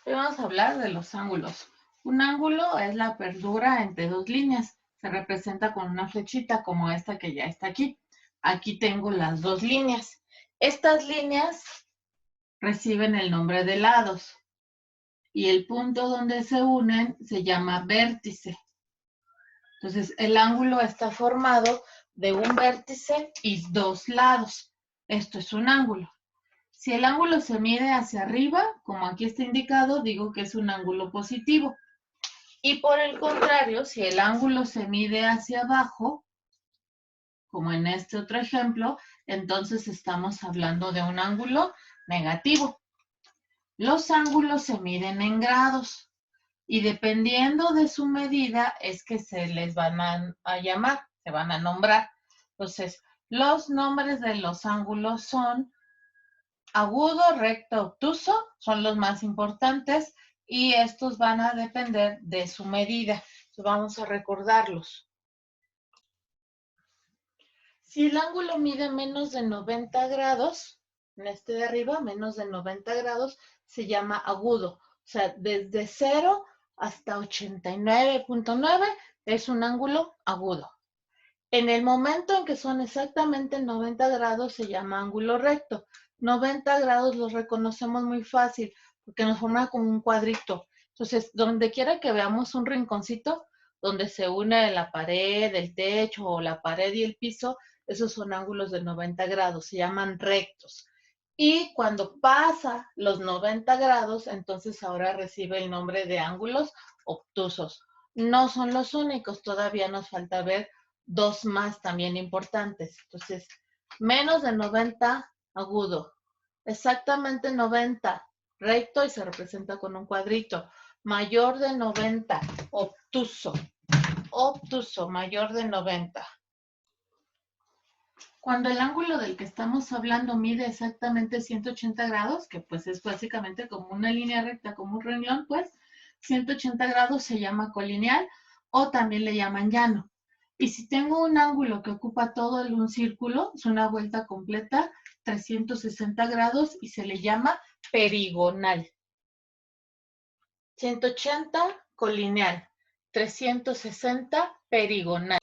Hoy vamos a hablar de los ángulos. Un ángulo es la apertura entre dos líneas. Se representa con una flechita como esta que ya está aquí. Aquí tengo las dos líneas. Estas líneas reciben el nombre de lados y el punto donde se unen se llama vértice. Entonces, el ángulo está formado de un vértice y dos lados. Esto es un ángulo. Si el ángulo se mide hacia arriba, como aquí está indicado, digo que es un ángulo positivo. Y por el contrario, si el ángulo se mide hacia abajo, como en este otro ejemplo, entonces estamos hablando de un ángulo negativo. Los ángulos se miden en grados y dependiendo de su medida es que se les van a llamar, se van a nombrar. Entonces, los nombres de los ángulos son agudo, recto, obtuso, son los más importantes y estos van a depender de su medida. Entonces, vamos a recordarlos. Si el ángulo mide menos de 90 grados, en este de arriba, menos de 90 grados, se llama agudo. O sea, desde 0 hasta 89.9 es un ángulo agudo. En el momento en que son exactamente 90 grados se llama ángulo recto. 90 grados los reconocemos muy fácil porque nos forma como un cuadrito. Entonces, donde quiera que veamos un rinconcito donde se une la pared, el techo o la pared y el piso, esos son ángulos de 90 grados, se llaman rectos. Y cuando pasa los 90 grados, entonces ahora recibe el nombre de ángulos obtusos. No son los únicos, todavía nos falta ver dos más también importantes. Entonces, menos de 90 agudo, exactamente 90 recto y se representa con un cuadrito. Mayor de 90 obtuso, obtuso, mayor de 90. Cuando el ángulo del que estamos hablando mide exactamente 180 grados, que pues es básicamente como una línea recta, como un renglón, pues 180 grados se llama colineal o también le llaman llano. Y si tengo un ángulo que ocupa todo un círculo, es una vuelta completa, 360 grados y se le llama perigonal. 180 colineal, 360 perigonal.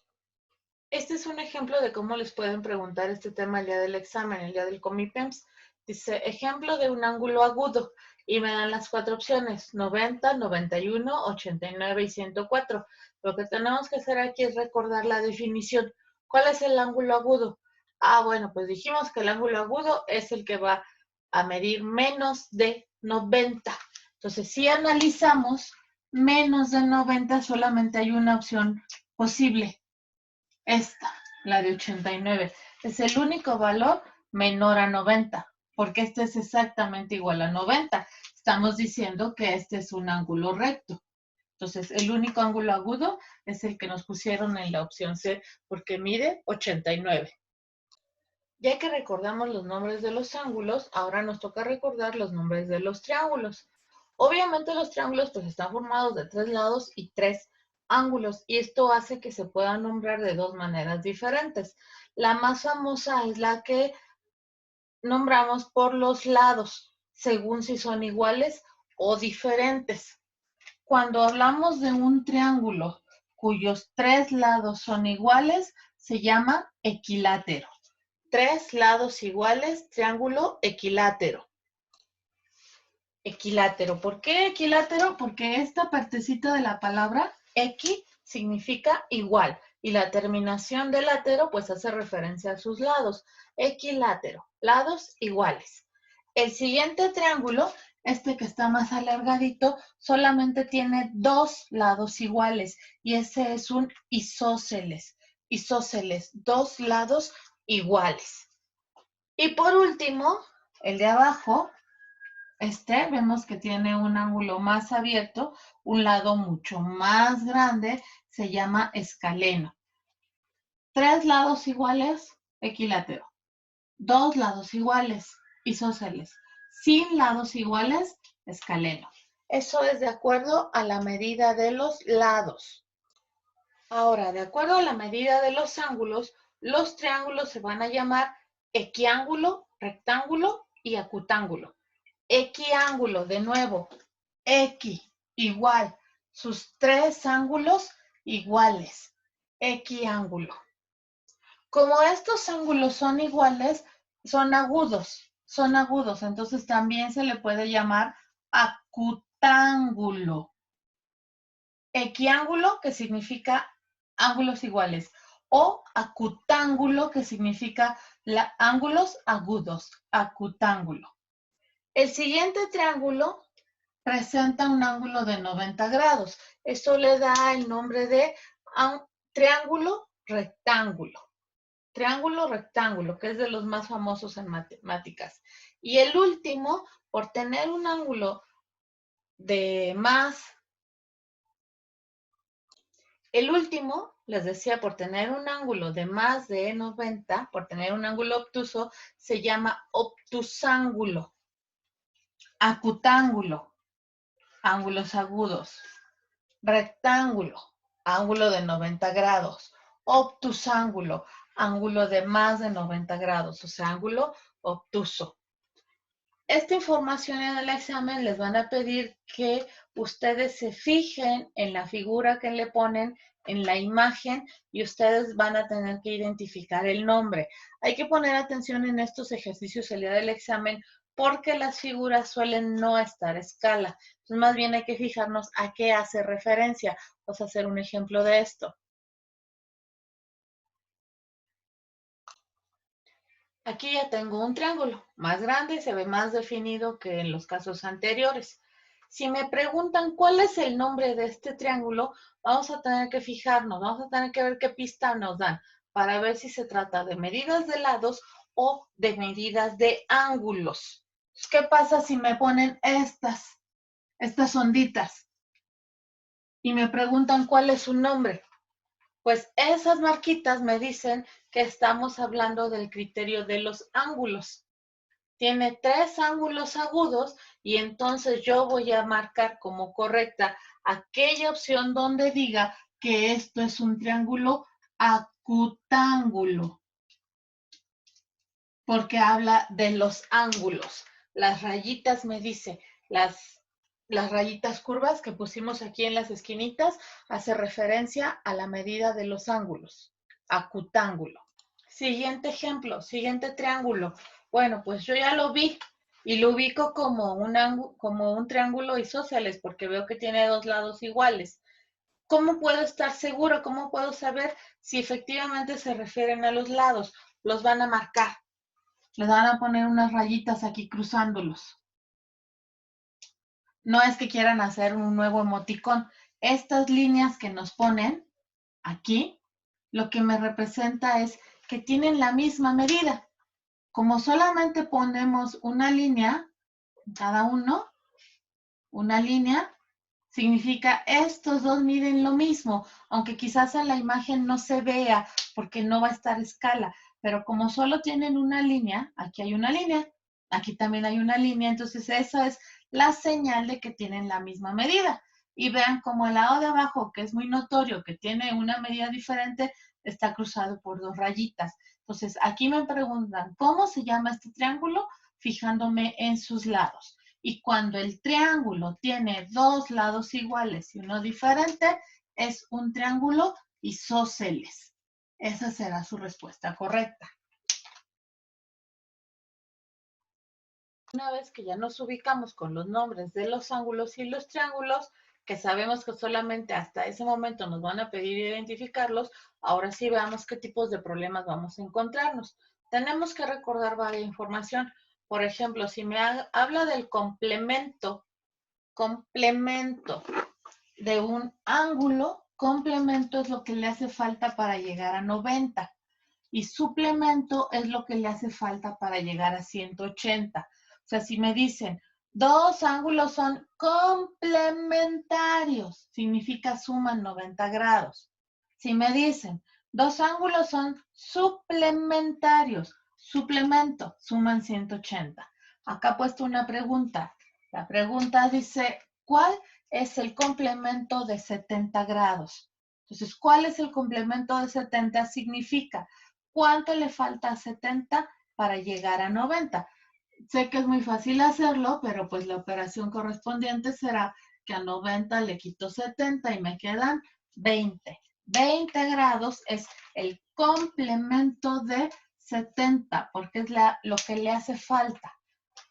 Este es un ejemplo de cómo les pueden preguntar este tema el día del examen, el día del Comipems. Dice, ejemplo de un ángulo agudo. Y me dan las cuatro opciones, 90, 91, 89 y 104. Lo que tenemos que hacer aquí es recordar la definición. ¿Cuál es el ángulo agudo? Ah, bueno, pues dijimos que el ángulo agudo es el que va a medir menos de 90. Entonces, si analizamos menos de 90, solamente hay una opción posible. Esta, la de 89, es el único valor menor a 90, porque este es exactamente igual a 90. Estamos diciendo que este es un ángulo recto. Entonces, el único ángulo agudo es el que nos pusieron en la opción C, porque mide 89. Ya que recordamos los nombres de los ángulos, ahora nos toca recordar los nombres de los triángulos. Obviamente los triángulos pues están formados de tres lados y tres ángulos y esto hace que se puedan nombrar de dos maneras diferentes. La más famosa es la que nombramos por los lados, según si son iguales o diferentes. Cuando hablamos de un triángulo cuyos tres lados son iguales, se llama equilátero. Tres lados iguales, triángulo equilátero. Equilátero. ¿Por qué equilátero? Porque esta partecita de la palabra equi significa igual y la terminación de látero pues hace referencia a sus lados. Equilátero, lados iguales. El siguiente triángulo, este que está más alargadito, solamente tiene dos lados iguales y ese es un isósceles. Isósceles, dos lados iguales. Y por último, el de abajo, vemos que tiene un ángulo más abierto, un lado mucho más grande, se llama escaleno. Tres lados iguales, equilátero. Dos lados iguales, isósceles. Sin lados iguales, escaleno. Eso es de acuerdo a la medida de los lados. Ahora, de acuerdo a la medida de los ángulos, los triángulos se van a llamar equiángulo, rectángulo y acutángulo. Equiángulo, de nuevo, X igual sus tres ángulos iguales. Equiángulo. Como estos ángulos son iguales, son agudos, entonces también se le puede llamar acutángulo. Equiángulo, que significa ángulos iguales, o acutángulo, que significa ángulos agudos, acutángulo. El siguiente triángulo presenta un ángulo de 90 grados. Esto le da el nombre de triángulo rectángulo. Triángulo rectángulo, que es de los más famosos en matemáticas. Y el último, por tener un ángulo de más... El último, les decía, por tener un ángulo de más de 90, por tener un ángulo obtuso, se llama obtusángulo. Acutángulo, ángulos agudos. Rectángulo, ángulo de 90 grados. Obtusángulo, ángulo de más de 90 grados, o sea, ángulo obtuso. Esta información en el examen les van a pedir que ustedes se fijen en la figura que le ponen, en la imagen, y ustedes van a tener que identificar el nombre. Hay que poner atención en estos ejercicios el día del examen porque las figuras suelen no estar a escala. Entonces, más bien hay que fijarnos a qué hace referencia. Vamos a hacer un ejemplo de esto. Aquí ya tengo un triángulo más grande y se ve más definido que en los casos anteriores. Si me preguntan cuál es el nombre de este triángulo, vamos a tener que fijarnos, vamos a tener que ver qué pista nos dan para ver si se trata de medidas de lados o de medidas de ángulos. ¿Qué pasa si me ponen estas onditas y me preguntan cuál es su nombre? Pues esas marquitas me dicen que estamos hablando del criterio de los ángulos. Tiene tres ángulos agudos y entonces yo voy a marcar como correcta aquella opción donde diga que esto es un triángulo acutángulo, porque habla de los ángulos. Las rayitas me dice, las rayitas curvas que pusimos aquí en las esquinitas hace referencia a la medida de los ángulos, acutángulo. Siguiente ejemplo, siguiente triángulo. Bueno, pues yo ya lo vi y lo ubico como un triángulo isósceles porque veo que tiene dos lados iguales. ¿Cómo puedo estar seguro? ¿Cómo puedo saber si efectivamente se refieren a los lados? Los van a marcar. Les van a poner unas rayitas aquí cruzándolos. No es que quieran hacer un nuevo emoticón. Estas líneas que nos ponen aquí, lo que me representa es que tienen la misma medida. Como solamente ponemos una línea, cada uno, una línea, significa estos dos miden lo mismo, aunque quizás en la imagen no se vea porque no va a estar a escala, pero como solo tienen una línea, aquí hay una línea, aquí también hay una línea, entonces esa es la señal de que tienen la misma medida. Y vean como el lado de abajo, que es muy notorio, que tiene una medida diferente, está cruzado por dos rayitas. Entonces, aquí me preguntan, ¿cómo se llama este triángulo? Fijándome en sus lados. Y cuando el triángulo tiene dos lados iguales y uno diferente, es un triángulo isósceles. Esa será su respuesta correcta. Una vez que ya nos ubicamos con los nombres de los ángulos y los triángulos, que sabemos que solamente hasta ese momento nos van a pedir identificarlos, ahora sí veamos qué tipos de problemas vamos a encontrarnos. Tenemos que recordar varias información. Por ejemplo, si me habla del complemento de un ángulo, complemento es lo que le hace falta para llegar a 90 y suplemento es lo que le hace falta para llegar a 180. O sea, si me dicen, dos ángulos son complementarios, significa suman 90 grados. Si me dicen, dos ángulos son suplementarios, suplemento, suman 180. Acá he puesto una pregunta. La pregunta dice, ¿cuál es el complemento de 70 grados? Entonces, ¿cuál es el complemento de 70? Significa, ¿cuánto le falta a 70 para llegar a 90? Sé que es muy fácil hacerlo, pero pues la operación correspondiente será que a 90 le quito 70 y me quedan 20. 20 grados es el complemento de 70, porque es lo que le hace falta.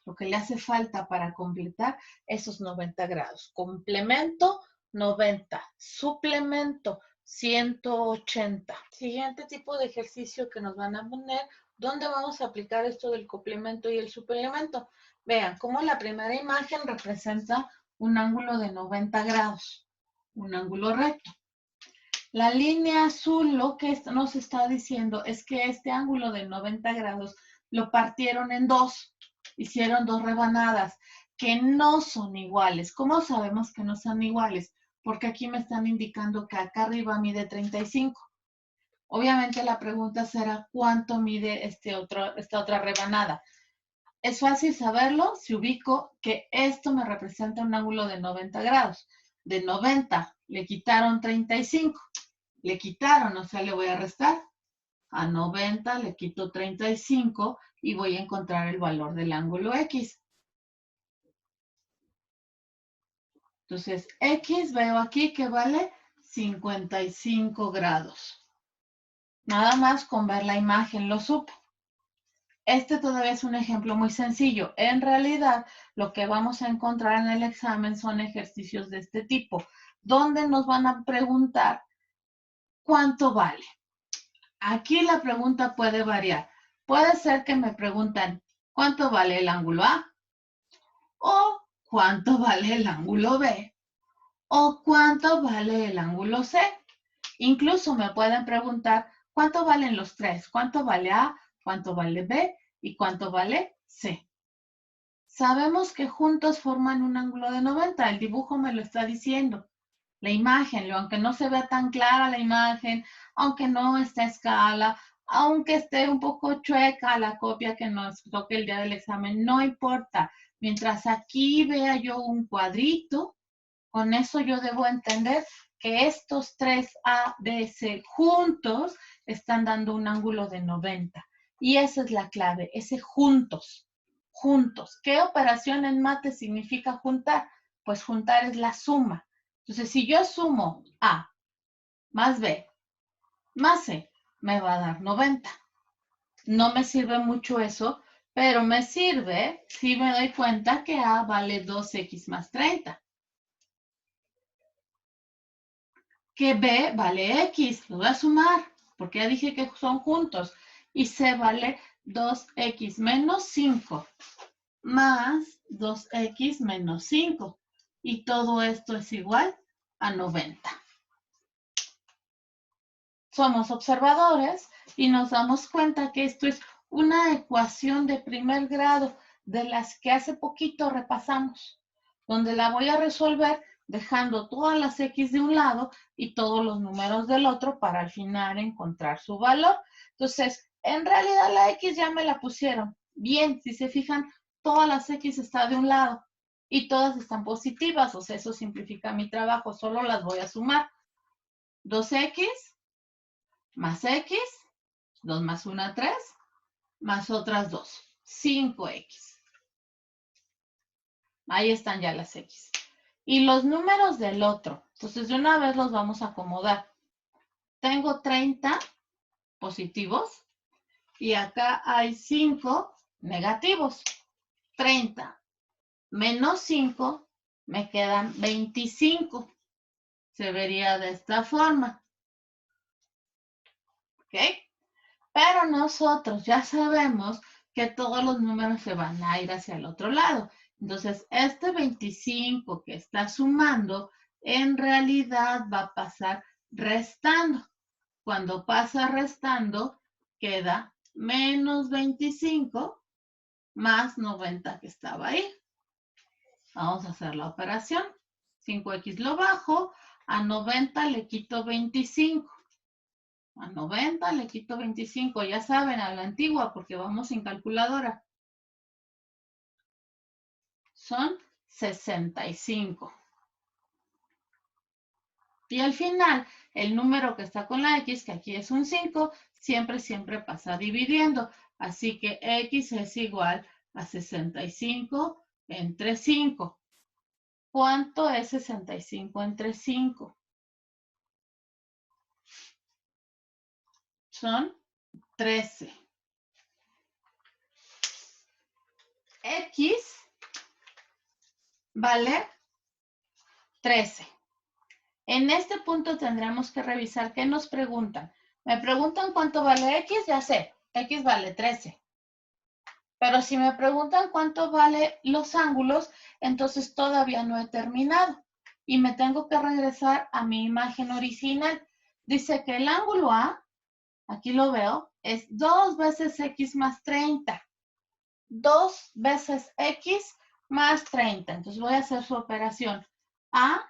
Lo que le hace falta para completar esos 90 grados. Complemento 90, suplemento 180. Siguiente tipo de ejercicio que nos van a poner, ¿dónde vamos a aplicar esto del complemento y el suplemento? Vean cómo la primera imagen representa un ángulo de 90 grados, un ángulo recto. La línea azul lo que nos está diciendo es que este ángulo de 90 grados lo partieron en dos, hicieron dos rebanadas que no son iguales. ¿Cómo sabemos que no son iguales? Porque aquí me están indicando que acá arriba mide 35. Obviamente la pregunta será ¿cuánto mide esta otra rebanada? Es fácil saberlo si ubico que esto me representa un ángulo de 90 grados. De 90 le quitaron 35. Le quitaron, o sea, le voy a restar. A 90 le quito 35 y voy a encontrar el valor del ángulo X. Entonces, X veo aquí que vale 55 grados. Nada más con ver la imagen lo supo. Este todavía es un ejemplo muy sencillo. En realidad, lo que vamos a encontrar en el examen son ejercicios de este tipo, donde nos van a preguntar cuánto vale. Aquí la pregunta puede variar. Puede ser que me preguntan cuánto vale el ángulo A, o cuánto vale el ángulo B, o cuánto vale el ángulo C. Incluso me pueden preguntar cuánto valen los tres, cuánto vale A, cuánto vale B y cuánto vale C. Sabemos que juntos forman un ángulo de 90, el dibujo me lo está diciendo. La imagen, aunque no se vea tan clara la imagen, aunque no esté a escala, aunque esté un poco chueca la copia que nos toque el día del examen, no importa. Mientras aquí vea yo un cuadrito, con eso yo debo entender que estos tres A, B, C juntos están dando un ángulo de 90. Y esa es la clave, ese juntos, juntos. ¿Qué operación en mate significa juntar? Pues juntar es la suma. Entonces, si yo sumo A más B más C, me va a dar 90. No me sirve mucho eso, pero me sirve si me doy cuenta que A vale 2X más 30. Que B vale X, lo voy a sumar, porque ya dije que son juntos. Y C vale 2X menos 5, más 2X menos 5. Y todo esto es igual a 90. Somos observadores y nos damos cuenta que esto es una ecuación de primer grado de las que hace poquito repasamos, donde la voy a resolver dejando todas las X de un lado y todos los números del otro para al final encontrar su valor. Entonces, en realidad la X ya me la pusieron. Bien, si se fijan, todas las X están de un lado y todas están positivas, o sea, eso simplifica mi trabajo, solo las voy a sumar. 2X más X, 2 más 1, 3, más otras 2, 5X. Ahí están ya las X. Y los números del otro, entonces de una vez los vamos a acomodar. Tengo 30 positivos y acá hay 5 negativos. 30 menos 5 me quedan 25. Se vería de esta forma. ¿Ok? Pero nosotros ya sabemos que todos los números se van a ir hacia el otro lado. Entonces, este 25 que está sumando, en realidad va a pasar restando. Cuando pasa restando, queda menos 25 más 90 que estaba ahí. Vamos a hacer la operación. 5X lo bajo, a 90 le quito 25. A 90 le quito 25, ya saben, a la antigua, porque vamos sin calculadora. Son 65. Y al final, el número que está con la X, que aquí es un 5, siempre pasa dividiendo. Así que X es igual a 65 entre 5. ¿Cuánto es 65 entre 5? Son 13. X vale 13. En este punto tendremos que revisar qué nos preguntan. Me preguntan cuánto vale X, ya sé, X vale 13. Pero si me preguntan cuánto vale los ángulos, entonces todavía no he terminado. Y me tengo que regresar a mi imagen original. Dice que el ángulo A, aquí lo veo, es 2 veces X más 30. 2 veces X más 30. Entonces voy a hacer su operación. A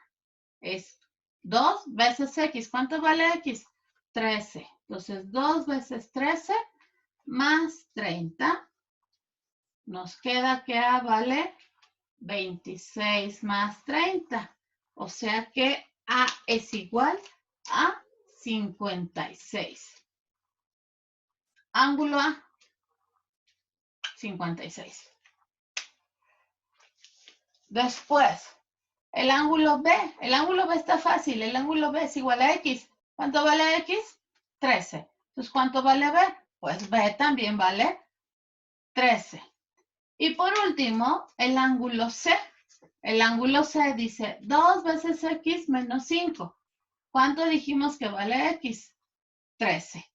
es 2 veces X. ¿Cuánto vale X? 13. Entonces 2 veces 13 más 30. Nos queda que A vale 26 más 30. O sea que A es igual a 56. Ángulo A, 56. Después, el ángulo B. El ángulo B está fácil. El ángulo B es igual a X. ¿Cuánto vale X? 13. Entonces, ¿cuánto vale B? Pues B también vale 13. Y por último, el ángulo C. El ángulo C dice 2 veces X menos 5. ¿Cuánto dijimos que vale X? 13.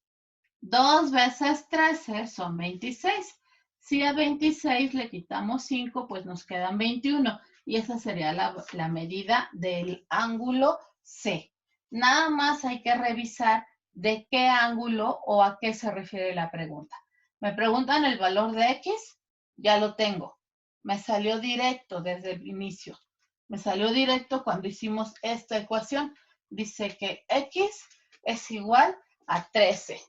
2 veces 13 son 26. Si a 26 le quitamos 5, pues nos quedan 21. Y esa sería la medida del ángulo C. Nada más hay que revisar de qué ángulo o a qué se refiere la pregunta. Me preguntan el valor de X, ya lo tengo. Me salió directo desde el inicio. Me salió directo cuando hicimos esta ecuación. Dice que X es igual a 13.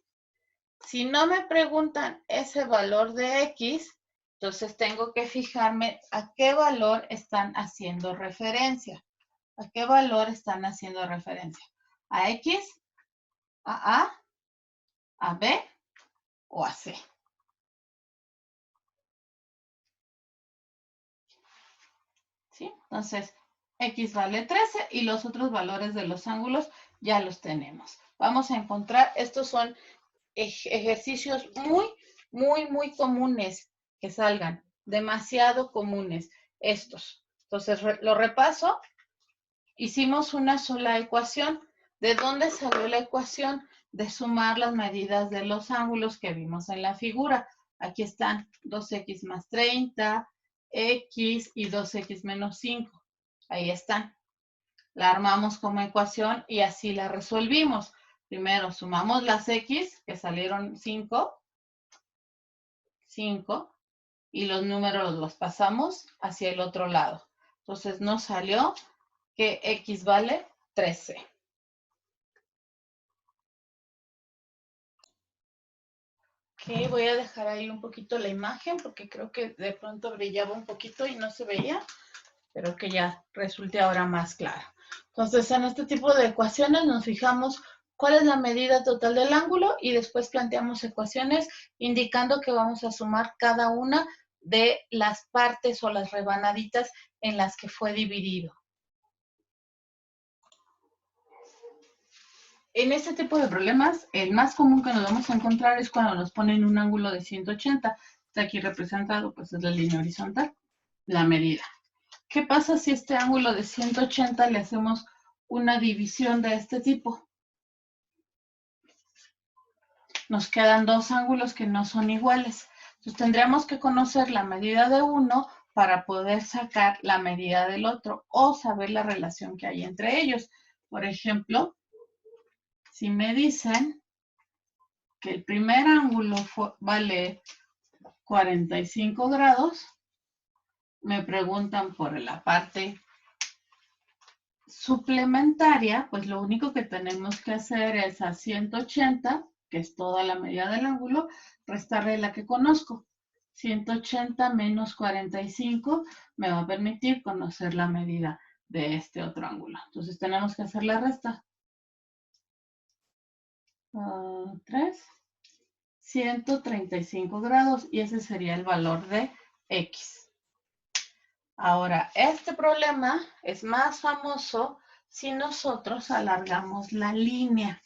Si no me preguntan ese valor de X, entonces tengo que fijarme a qué valor están haciendo referencia. ¿A qué valor están haciendo referencia? ¿A X? ¿A A? ¿A B? ¿O a C? ¿Sí? Entonces, X vale 13 y los otros valores de los ángulos ya los tenemos. Vamos a encontrar, estos son ejercicios muy comunes que salgan, demasiado comunes estos. Entonces, lo repaso. Hicimos una sola ecuación. ¿De dónde salió la ecuación? De sumar las medidas de los ángulos que vimos en la figura. Aquí están 2x más 30, x y 2x menos 5. Ahí están. La armamos como ecuación y así la resolvimos. Primero sumamos las x, que salieron 5, y los números los pasamos hacia el otro lado. Entonces nos salió que x vale 13. Ok, voy a dejar ahí un poquito la imagen porque creo que de pronto brillaba un poquito y no se veía, pero que ya resulte ahora más clara. Entonces, en este tipo de ecuaciones nos fijamos cuál es la medida total del ángulo y después planteamos ecuaciones indicando que vamos a sumar cada una de las partes o las rebanaditas en las que fue dividido. En este tipo de problemas, el más común que nos vamos a encontrar es cuando nos ponen un ángulo de 180. Está aquí representado, pues es la línea horizontal, la medida. ¿Qué pasa si este ángulo de 180 le hacemos una división de este tipo? Nos quedan dos ángulos que no son iguales. Entonces tendríamos que conocer la medida de uno para poder sacar la medida del otro o saber la relación que hay entre ellos. Por ejemplo, si me dicen que el primer ángulo vale 45 grados, me preguntan por la parte suplementaria, pues lo único que tenemos que hacer es a 180, que es toda la medida del ángulo, restarle la que conozco. 180 menos 45 me va a permitir conocer la medida de este otro ángulo. Entonces tenemos que hacer la resta. 3, 135 grados y ese sería el valor de X. Ahora, este problema es más famoso si nosotros alargamos la línea,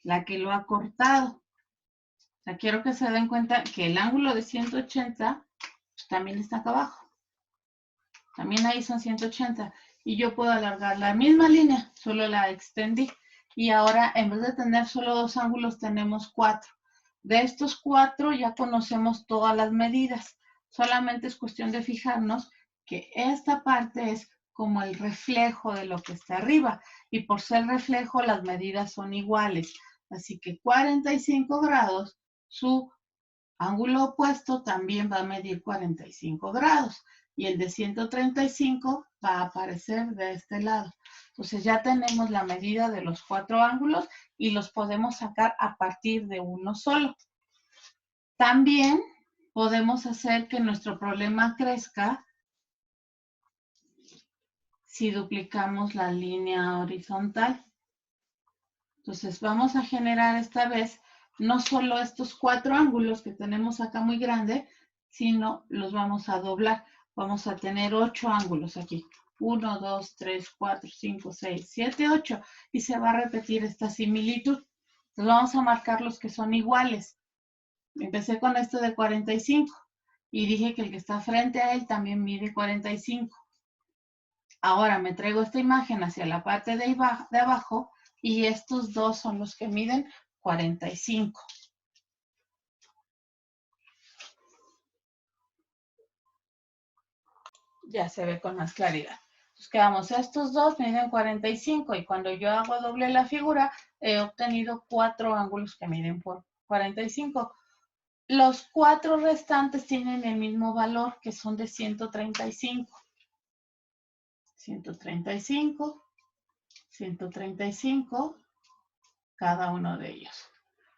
la que lo ha cortado. O sea, quiero que se den cuenta que el ángulo de 180 pues, también está acá abajo. También ahí son 180. Y yo puedo alargar la misma línea, solo la extendí. Y ahora, en vez de tener solo 2 ángulos, tenemos 4. De estos 4 ya conocemos todas las medidas. Solamente es cuestión de fijarnos que esta parte es como el reflejo de lo que está arriba. Y por ser reflejo, las medidas son iguales. Así que 45 grados, su ángulo opuesto también va a medir 45 grados. Y el de 135 va a aparecer de este lado. Entonces ya tenemos la medida de los 4 ángulos y los podemos sacar a partir de uno solo. También podemos hacer que nuestro problema crezca si duplicamos la línea horizontal. Entonces vamos a generar esta vez no solo estos 4 ángulos que tenemos acá muy grande, sino los vamos a doblar. Vamos a tener 8 ángulos aquí. 1, 2, 3, 4, 5, 6, 7, 8. Y se va a repetir esta similitud. Entonces vamos a marcar los que son iguales. Empecé con esto de 45 y dije que el que está frente a él también mide 45. Ahora me traigo esta imagen hacia la parte de abajo y estos dos son los que miden 45. Ya se ve con más claridad. Entonces quedamos, estos dos miden 45 y cuando yo hago doble la figura, he obtenido 4 ángulos que miden por 45. Los 4 restantes tienen el mismo valor, que son de 135. 135, 135, cada uno de ellos.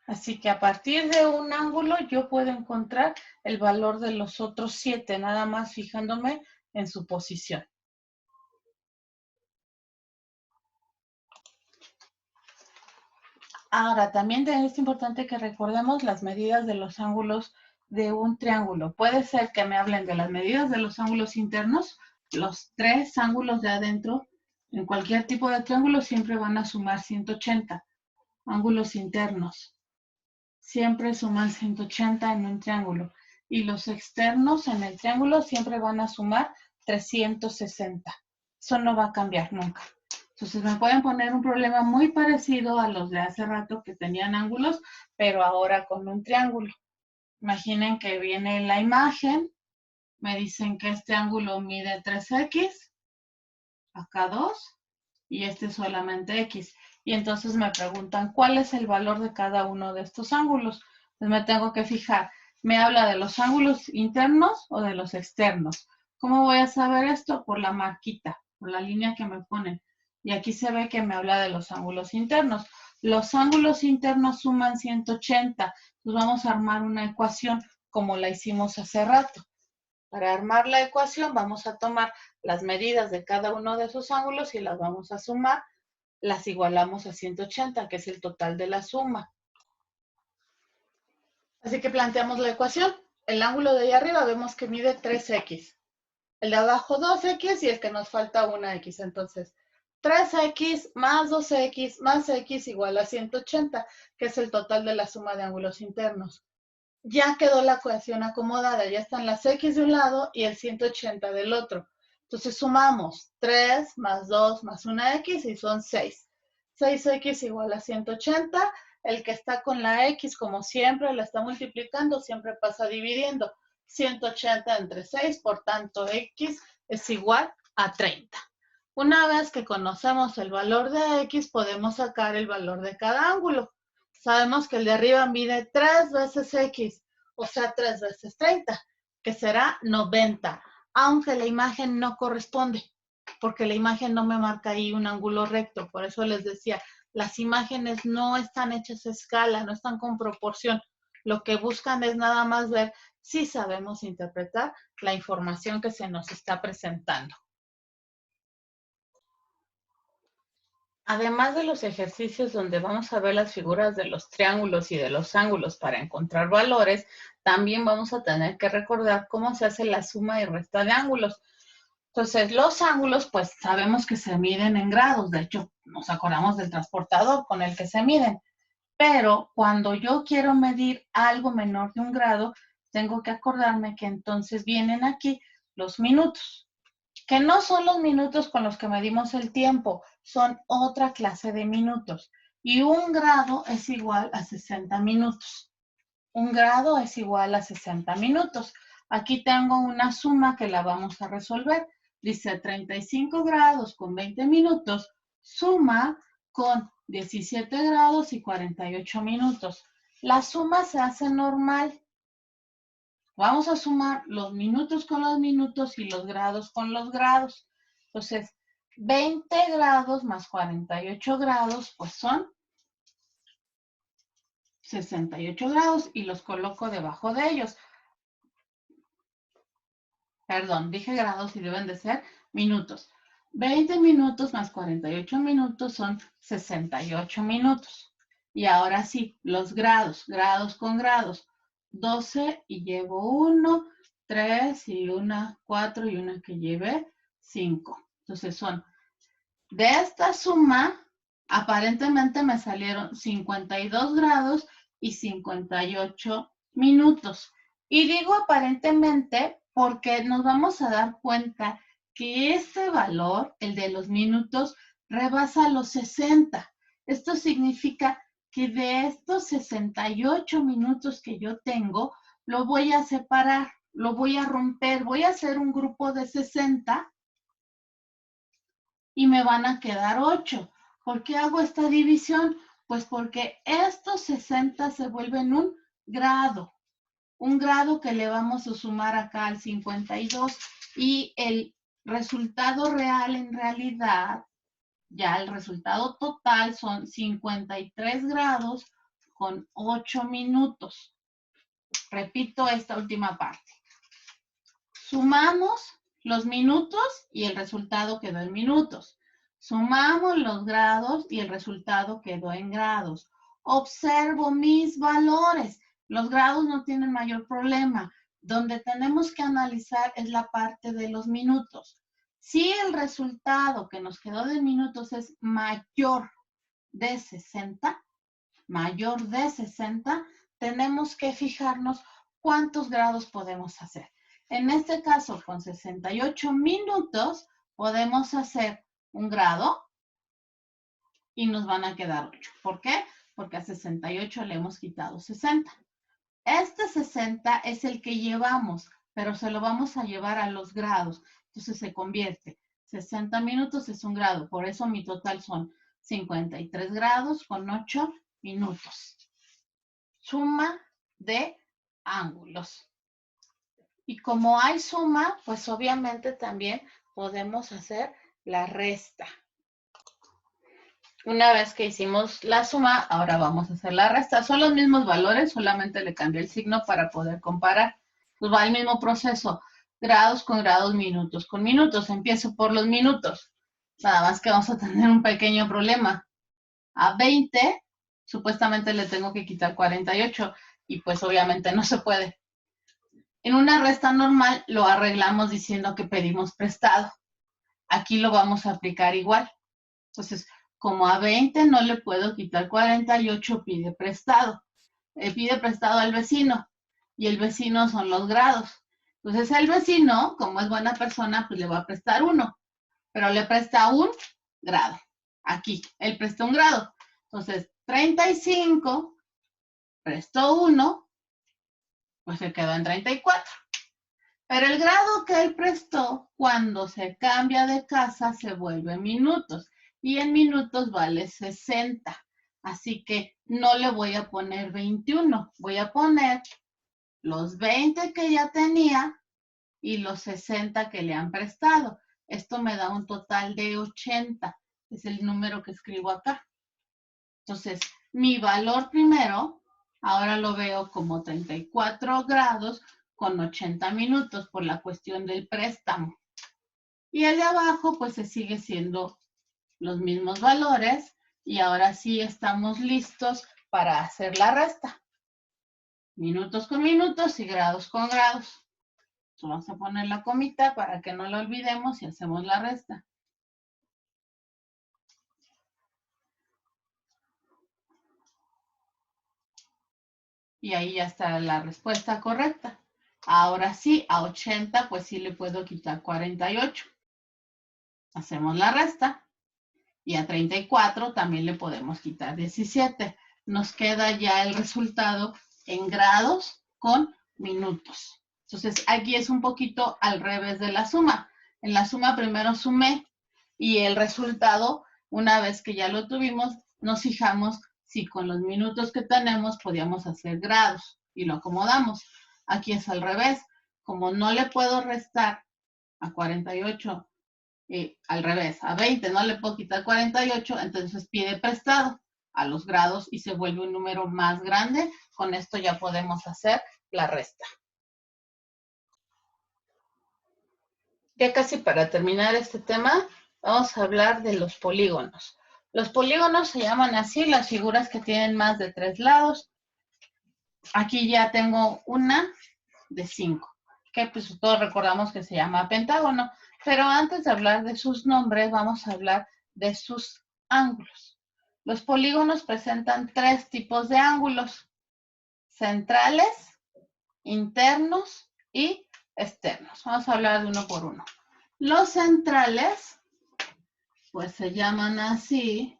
Así que a partir de un ángulo yo puedo encontrar el valor de los otros 7, nada más fijándome en su posición. Ahora, también es importante que recordemos las medidas de los ángulos de un triángulo. Puede ser que me hablen de las medidas de los ángulos internos, los 3 ángulos de adentro, en cualquier tipo de triángulo siempre van a sumar 180. Ángulos internos siempre suman 180 en un triángulo. Y los externos en el triángulo siempre van a sumar 360. Eso no va a cambiar nunca. Entonces me pueden poner un problema muy parecido a los de hace rato que tenían ángulos, pero ahora con un triángulo. Imaginen que viene la imagen, me dicen que este ángulo mide 3x, acá 2, y este solamente x. Y entonces me preguntan cuál es el valor de cada uno de estos ángulos. Entonces me tengo que fijar, ¿me habla de los ángulos internos o de los externos? ¿Cómo voy a saber esto? Por la marquita, por la línea que me ponen. Y aquí se ve que me habla de los ángulos internos. Los ángulos internos suman 180. Entonces vamos a armar una ecuación como la hicimos hace rato. Para armar la ecuación vamos a tomar las medidas de cada uno de esos ángulos y las vamos a sumar. Las igualamos a 180, que es el total de la suma. Así que planteamos la ecuación. El ángulo de ahí arriba vemos que mide 3x. El de abajo 2x y el que nos falta 1x. Entonces, 3x más 2x más x igual a 180, que es el total de la suma de ángulos internos. Ya quedó la ecuación acomodada, ya están las x de un lado y el 180 del otro. Entonces sumamos 3 más 2 más 1x y son 6. 6x igual a 180. El que está con la x, como siempre, la está multiplicando, siempre pasa dividiendo. 180 entre 6, por tanto, x es igual a 30. Una vez que conocemos el valor de x, podemos sacar el valor de cada ángulo. Sabemos que el de arriba mide 3 veces x, o sea, 3 veces 30, que será 90, aunque la imagen no corresponde, porque la imagen no me marca ahí un ángulo recto. Por eso les decía, las imágenes no están hechas a escala, no están con proporción. Lo que buscan es nada más ver si sabemos interpretar la información que se nos está presentando. Además de los ejercicios donde vamos a ver las figuras de los triángulos y de los ángulos para encontrar valores, también vamos a tener que recordar cómo se hace la suma y resta de ángulos. Entonces, los ángulos, pues sabemos que se miden en grados. De hecho, nos acordamos del transportador con el que se miden. Pero cuando yo quiero medir algo menor de un grado, tengo que acordarme que entonces vienen aquí los minutos, que no son los minutos con los que medimos el tiempo, son otra clase de minutos. Y un grado es igual a 60 minutos. Un grado es igual a 60 minutos. Aquí tengo una suma que la vamos a resolver. Dice 35 grados con 20 minutos, suma con 17 grados y 48 minutos. La suma se hace normal. Vamos a sumar los minutos con los minutos y los grados con los grados. Entonces, 20 grados más 48 grados, pues son 68 grados y los coloco debajo de ellos. Perdón, dije grados y deben de ser minutos. 20 minutos más 48 minutos son 68 minutos. Y ahora sí, los grados, grados con grados. 12 y llevo 1, 3 y una 4 y una que lleve 5. Entonces son, de esta suma, aparentemente me salieron 52 grados y 58 minutos. Y digo aparentemente porque nos vamos a dar cuenta que este valor, el de los minutos, rebasa los 60. Esto significa que de estos 68 minutos que yo tengo, lo voy a separar, lo voy a romper, voy a hacer un grupo de 60 y me van a quedar 8. ¿Por qué hago esta división? Pues porque estos 60 se vuelven un grado que le vamos a sumar acá al 52 y el resultado real en realidad, ya el resultado total son 53 grados con 8 minutos. Repito esta última parte. Sumamos los minutos y el resultado quedó en minutos. Sumamos los grados y el resultado quedó en grados. Observo mis valores. Los grados no tienen mayor problema. Donde tenemos que analizar es la parte de los minutos. Si el resultado que nos quedó de minutos es mayor de 60, tenemos que fijarnos cuántos grados podemos hacer. En este caso, con 68 minutos, podemos hacer un grado y nos van a quedar 8. ¿Por qué? Porque a 68 le hemos quitado 60. Este 60 es el que llevamos, pero se lo vamos a llevar a los grados. Entonces se convierte. 60 minutos es un grado. Por eso mi total son 53 grados con 8 minutos. Suma de ángulos. Y como hay suma, pues obviamente también podemos hacer la resta. Una vez que hicimos la suma, ahora vamos a hacer la resta. Son los mismos valores, solamente le cambié el signo para poder comparar. Pues va el mismo proceso. Grados con grados, minutos con minutos. Empiezo por los minutos. Nada más que vamos a tener un pequeño problema. A 20, supuestamente le tengo que quitar 48 y pues obviamente no se puede. En una resta normal lo arreglamos diciendo que pedimos prestado. Aquí lo vamos a aplicar igual. Entonces, como a 20 no le puedo quitar 48, pide prestado. Pide prestado al vecino. Y el vecino son los grados. Entonces, el vecino, como es buena persona, pues le va a prestar 1. Pero le presta un grado. Aquí, él prestó un grado. Entonces, 35, prestó 1, pues se quedó en 34. Pero el grado que él prestó, cuando se cambia de casa, se vuelve en minutos. Y en minutos vale 60. Así que no le voy a poner 21. Voy a poner los 20 que ya tenía y los 60 que le han prestado. Esto me da un total de 80. Es el número que escribo acá. Entonces, mi valor primero, ahora lo veo como 34 grados con 80 minutos por la cuestión del préstamo. Y el de abajo, pues se sigue siendo los mismos valores y ahora sí estamos listos para hacer la resta. Minutos con minutos y grados con grados. Entonces vamos a poner la comita para que no la olvidemos y hacemos la resta. Y ahí ya está la respuesta correcta. Ahora sí, a 80 pues sí le puedo quitar 48. Hacemos la resta. Y a 34 también le podemos quitar 17. Nos queda ya el resultado en grados con minutos. Entonces, aquí es un poquito al revés de la suma. En la suma primero sumé y el resultado, una vez que ya lo tuvimos, nos fijamos si con los minutos que tenemos podíamos hacer grados y lo acomodamos. Aquí es al revés. Como no le puedo restar a 48 al revés, a 20 no le puedo quitar 48, entonces pide prestado a los grados y se vuelve un número más grande. Con esto ya podemos hacer la resta. Ya casi para terminar este tema, vamos a hablar de los polígonos. Los polígonos se llaman así las figuras que tienen más de 3 lados. Aquí ya tengo una de 5, que pues todos recordamos que se llama pentágono. Pero antes de hablar de sus nombres, vamos a hablar de sus ángulos. Los polígonos presentan 3 tipos de ángulos: centrales, internos y externos. Vamos a hablar de uno por uno. Los centrales, pues se llaman así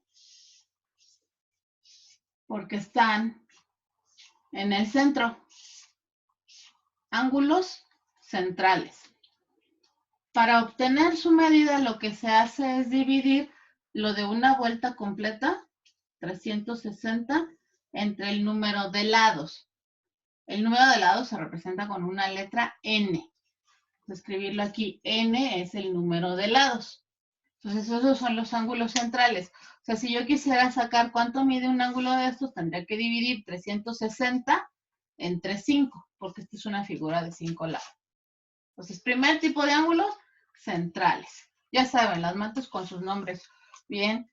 porque están en el centro. Ángulos centrales. Para obtener su medida, lo que se hace es dividir lo de una vuelta completa, 360, entre el número de lados. El número de lados se representa con una letra N. Escribirlo aquí, N es el número de lados. Entonces, esos son los ángulos centrales. O sea, si yo quisiera sacar cuánto mide un ángulo de estos, tendría que dividir 360 entre 5, porque esta es una figura de 5 lados. Entonces, primer tipo de ángulos, centrales. Ya saben, las mates con sus nombres bien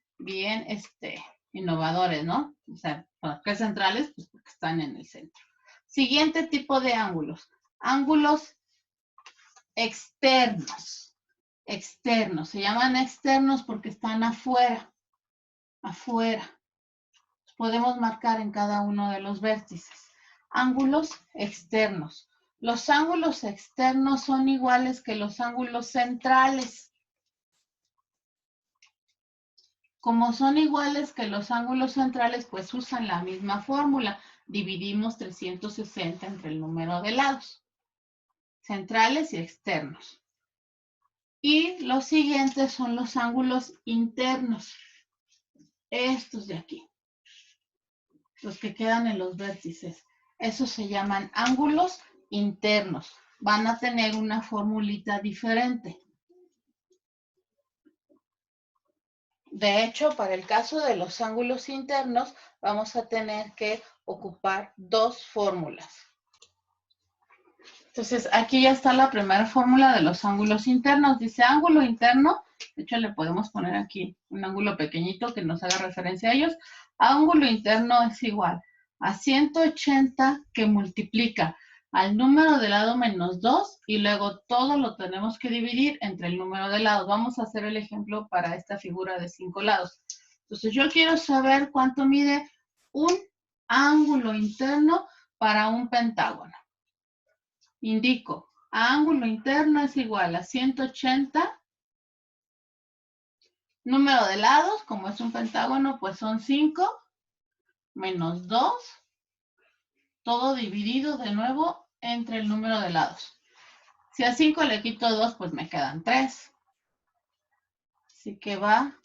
innovadores, ¿no? O sea, ¿por qué centrales? Pues porque están en el centro. Siguiente tipo de ángulos. Ángulos externos. Externos. Se llaman externos porque están afuera. Afuera. Podemos marcar en cada uno de los vértices. Ángulos externos. Los ángulos externos son iguales que los ángulos centrales. Como son iguales que los ángulos centrales, pues usan la misma fórmula. Dividimos 360 entre el número de lados. Centrales y externos. Y los siguientes son los ángulos internos. Estos de aquí. Los que quedan en los vértices. Esos se llaman ángulos internos. Van a tener una formulita diferente. De hecho, para el caso de los ángulos internos, vamos a tener que ocupar 2 fórmulas. Entonces, aquí ya está la primera fórmula de los ángulos internos. Dice ángulo interno, de hecho le podemos poner aquí un ángulo pequeñito que nos haga referencia a ellos. Ángulo interno es igual a 180 que multiplica al número de lado menos 2 y luego todo lo tenemos que dividir entre el número de lados. Vamos a hacer el ejemplo para esta figura de 5 lados. Entonces, yo quiero saber cuánto mide un ángulo interno para un pentágono. Indico, ángulo interno es igual a 180. Número de lados, como es un pentágono, pues son 5 menos 2. Todo dividido de nuevo entre el número de lados. Si a 5 le quito 2, pues me quedan 3. Así que va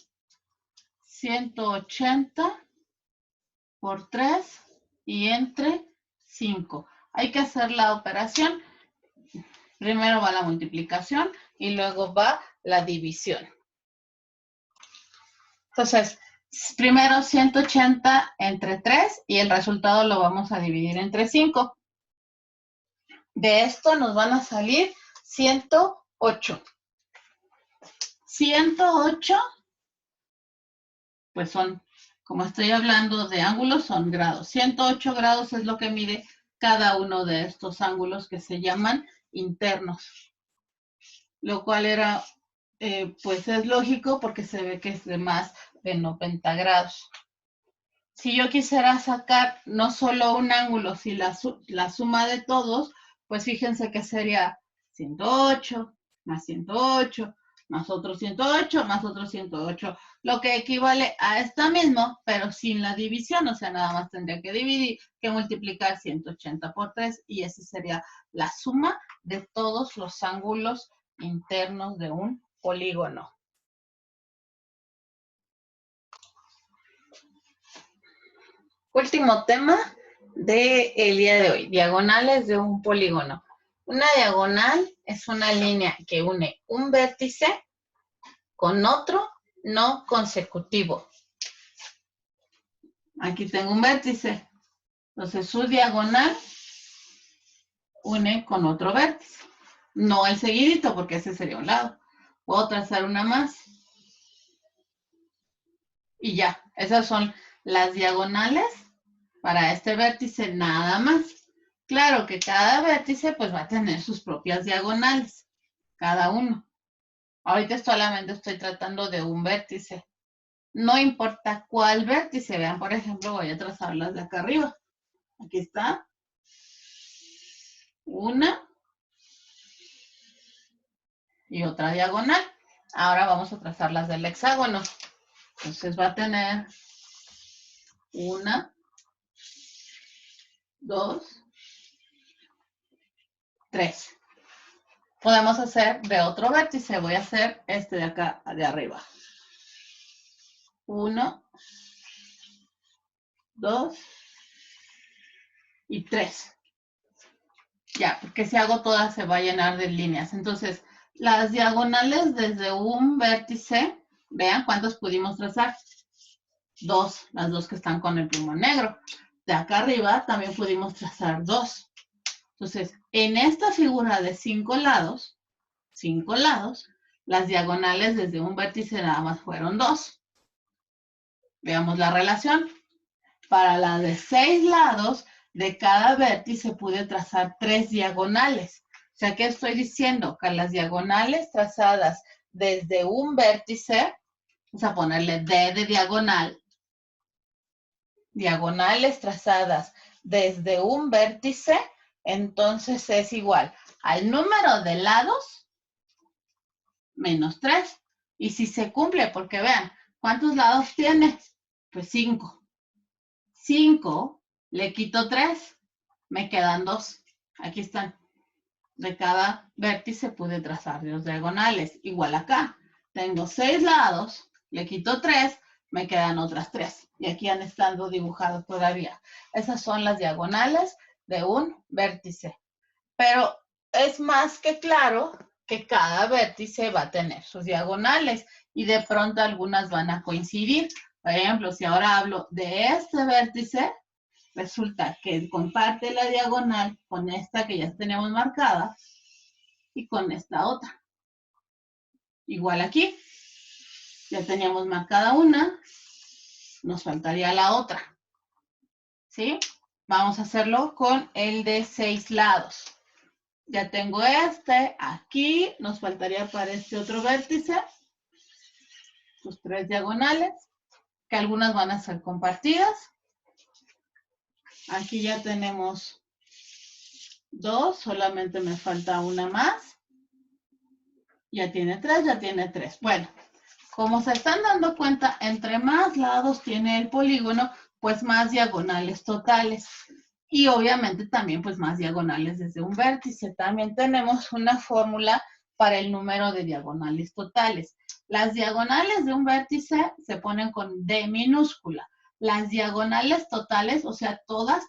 180 por 3 y entre 5. Hay que hacer la operación. Primero va la multiplicación y luego va la división. Entonces, primero 180 entre 3 y el resultado lo vamos a dividir entre 5. De esto nos van a salir 108. 108, pues son, como estoy hablando de ángulos, son grados. 108 grados es lo que mide cada uno de estos ángulos que se llaman internos. Lo cual era, pues es lógico porque se ve que es de más de 90 grados. Si yo quisiera sacar no solo un ángulo, sino la suma de todos, pues fíjense que sería 108 más 108 más otro 108 más otro 108, lo que equivale a esta misma, pero sin la división, o sea, nada más tendría que dividir, que multiplicar 180 por 3 y esa sería la suma de todos los ángulos internos de un polígono. Último tema del día de hoy, diagonales de un polígono. Una diagonal es una línea que une un vértice con otro no consecutivo. Aquí tengo un vértice, entonces su diagonal une con otro vértice. No el seguidito, porque ese sería un lado. Puedo trazar una más. Y ya, esas son las diagonales para este vértice nada más. Claro que cada vértice pues va a tener sus propias diagonales, cada uno. Ahorita solamente estoy tratando de un vértice. No importa cuál vértice, vean, por ejemplo, voy a trazarlas de acá arriba. Aquí está. Una. Y otra diagonal. Ahora vamos a trazar las del hexágono. Entonces va a tener una, dos, tres. Podemos hacer de otro vértice. Voy a hacer este de acá, de arriba. Uno, dos y tres. Ya, porque si hago todas se va a llenar de líneas. Entonces, las diagonales desde un vértice, vean cuántos pudimos trazar. Dos, las dos que están con el plumón negro. De acá arriba también pudimos trazar dos. Entonces, en esta figura de 5 lados, las diagonales desde un vértice nada más fueron 2. Veamos la relación. Para la de 6 lados, de cada vértice pude trazar 3 diagonales. O sea, ¿qué estoy diciendo? Que las diagonales trazadas desde un vértice, vamos a ponerle D de diagonal, diagonales trazadas desde un vértice, entonces es igual al número de lados menos 3. Y si se cumple, porque vean, ¿cuántos lados tiene? Pues 5. 5, le quito 3, me quedan 2. Aquí están. De cada vértice pude trazar los diagonales. Igual acá. Tengo 6 lados, le quito 3, me quedan otras 3. Y aquí han estado dibujados todavía. Esas son las diagonales de un vértice. Pero es más que claro que cada vértice va a tener sus diagonales y de pronto algunas van a coincidir. Por ejemplo, si ahora hablo de este vértice, resulta que comparte la diagonal con esta que ya tenemos marcada y con esta otra. Igual aquí, ya teníamos marcada una, nos faltaría la otra. ¿Sí? Vamos a hacerlo con el de 6 lados. Ya tengo este, aquí, nos faltaría para este otro vértice, sus 3 diagonales, que algunas van a ser compartidas. Aquí ya tenemos 2, solamente me falta una más. Ya tiene 3, ya tiene 3. Bueno, como se están dando cuenta, entre más lados tiene el polígono, pues más diagonales totales. Y obviamente también pues más diagonales desde un vértice. También tenemos una fórmula para el número de diagonales totales. Las diagonales de un vértice se ponen con D minúscula. Las diagonales totales, o sea, todas,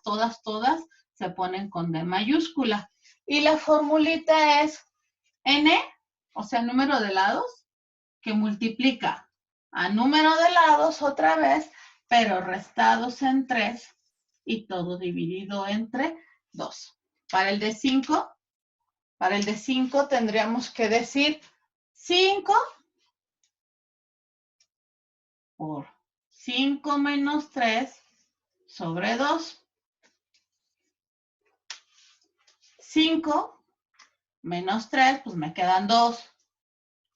se ponen con D mayúscula. Y la formulita es N, o sea, número de lados, que multiplica a número de lados otra vez, pero restados en 3 y todo dividido entre 2. Para el de 5, tendríamos que decir 5 por 5 menos 3 sobre 2. 5 menos 3, pues me quedan 2.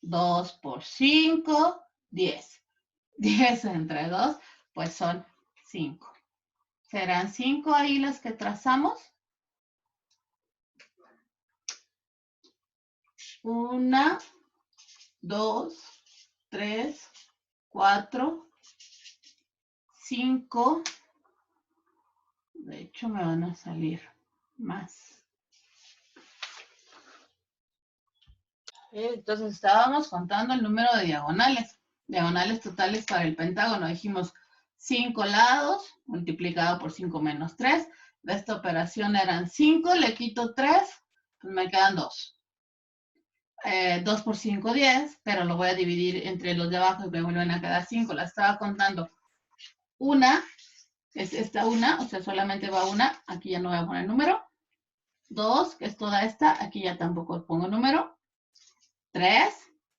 2 por 5, 10. 10 entre 2, pues son 5. ¿Serán 5 ahí las que trazamos? 1, 2, 3, 4, 5. De hecho, me van a salir más. Entonces, estábamos contando el número de diagonales. Diagonales totales para el pentágono. Dijimos 5 lados multiplicado por 5 menos 3. De esta operación eran 5, le quito 3, pues me quedan 2. 2 por 5, 10, pero lo voy a dividir entre los de abajo y me vuelven a quedar 5. La estaba contando. Una, es esta una, o sea, solamente va una. Aquí ya no voy a poner número. 2, que es toda esta. Aquí ya tampoco pongo número. 3,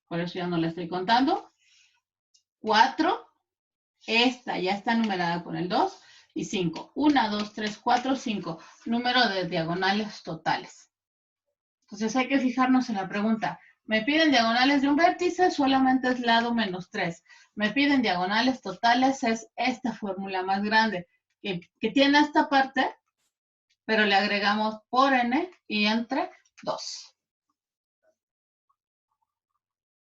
por eso ya no la estoy contando. 4, esta ya está numerada con el 2. Y 5. 1, 2, 3, 4, 5. Número de diagonales totales. Entonces hay que fijarnos en la pregunta. Me piden diagonales de un vértice, solamente es lado menos 3. Me piden diagonales totales, es esta fórmula más grande, que tiene esta parte, pero le agregamos por n y entre 2.